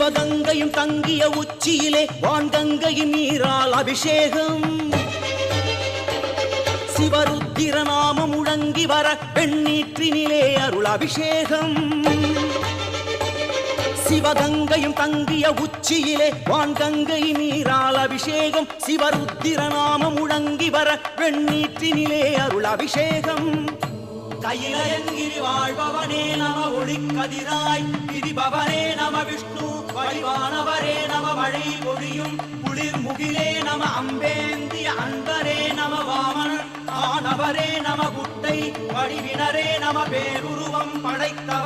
சிவகங்கையும் தங்கிய உச்சியிலே வான்கங்கையின் நீரால் அபிஷேகம். சிவருத்திர நாமம் முழங்கி வர வெண்ணீற்றினிலே அருள் அபிஷேகம். சிவகங்கையும் தங்கிய உச்சியிலே வான்கங்கையின் நீரால் அபிஷேகம். சிவருத்திர நாமம் முழங்கி வர வெண்ணீற்றினிலே அருள் அபிஷேகம். கையிலயங்கிரி வாழ்பவனே நம ஒளிக்கதிராய் திரிபவனே நம விஷ்ணு வடிவானவரே நம மழை பொழியும் குளிர் முகிலே நம அம்பேந்திய அன்பரே நம வாமனன் ஆனவரே நம குட்டை வடிவினரே நம பேருருவம் படைத்தவரே